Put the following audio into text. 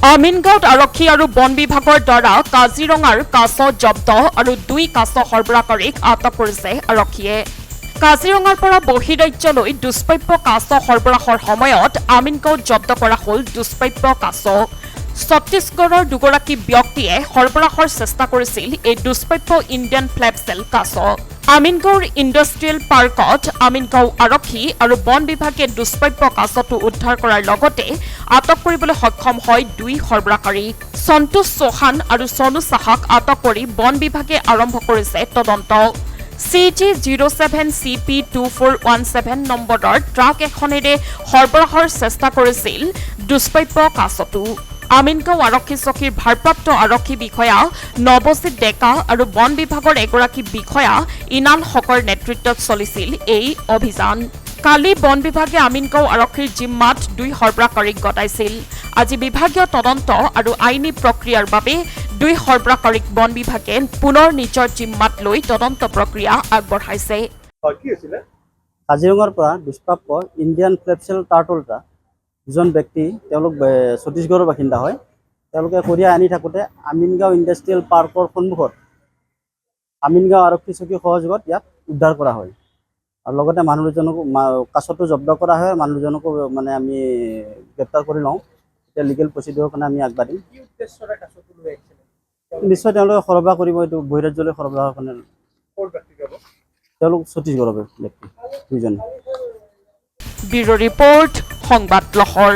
আমিনগাঁৱত আৰক্ষী আৰু বন বিভাগৰ দ্বাৰা কাজিৰঙাৰ কাছ জব্দ আৰু 2 কাছ সৰবৰাহকাৰীক আটক কৰিছে আৰক্ষীয়ে। কাজিৰঙাৰ পৰা বহিৰাজ্যলৈ দুষ্প্ৰাপ্য কাছ সৰবৰাহৰ সময়ত আমিনগাঁৱত জব্দ কৰা হ'ল দুষ্প্ৰাপ্য কাছ। ছত্তীশগড়ৰ দুগৰাকী ব্যক্তিয়ে সৰবৰাহৰ চেষ্টা কৰিছিল এই দুষ্প্ৰাপ্য ইণ্ডিয়ান ফ্লেপচেল কাছ। আমিনগাঁৱৰ ইণ্ডাষ্ট্ৰিয়েল পাৰ্কত আমিনগাঁও আৰক্ষী আৰু বন বিভাগে দুষ্প্ৰাপ্য কাছটো উদ্ধাৰ কৰাৰ লগতে আটক কৰিবলৈ সক্ষম হয় 2 সৰবৰাহকাৰী। সন্তোষ চৌহান আৰু সনু সাহাক আটক কৰি বন বিভাগে আৰম্ভ কৰিছে তদন্ত। CG07CP2417 নম্বৰৰ ট্ৰাক এখনেৰে সৰবৰাহৰ চেষ্টা কৰিছিল দুষ্প্ৰাপ্য কাছটো। আমিনগাঁও আৰক্ষী চকীৰ ভাৰপ্ৰাপ্ত আৰক্ষী বিষয়া নৱজিৎ ডেকা আৰু বন বিভাগৰ এগৰাকী বিষয়া ইনাল হকৰ নেতৃত্বত চলিছিল এই অভিযান। কালি বন বিভাগে আমিনগাঁও আৰক্ষীৰ জিম্মাত 2 সৰবৰাহকাৰীক গতাইছিল। আজি বিভাগীয় তদন্ত আৰু আইনী প্ৰক্ৰিয়াৰ বাবে 2 সৰবৰাহকাৰীক বন বিভাগে পুনৰ নিজৰ জিম্মাত লৈ তদন্ত প্ৰক্ৰিয়া আগবঢ়াইছে। কাজিৰঙাৰ পৰা দুষ্প্ৰাপ্য ইণ্ডিয়ান ফ্লেপচেল টাৰ্টল দুজন ব্যক্তি তেওঁলোক ছত্তীশগড়ৰ বাসিন্দা হয়। তেওঁলোকে কঢ়িয়াই আনি থাকোঁতে আমিনগাঁও ইণ্ডাষ্ট্ৰিয়েল পাৰ্কৰ সন্মুখত আমিনগাঁও আৰক্ষী চকীৰ সহযোগত ইয়াক উদ্ধাৰ কৰা হয় আৰু লগতে মানুহ দুজনকো কাছটো জব্দ কৰা হয়। মানুহ দুজনকো মানে আমি গ্ৰেপ্তাৰ কৰি লওঁ। এতিয়া লিগেল প্ৰচিডিউৰৰ কাৰণে আমি আগবাঢ়িম। নিশ্চয় তেওঁলোকে সৰবৰাহ কৰিব, এইটো বহিৰাজ্যলৈ সৰবৰাহৰ কাৰণে। তেওঁলোক ছত্তীশগড়ৰ ব্যক্তি 2জন। ব্যুৰো ৰিপৰ্ট সংবাদ লহৰ।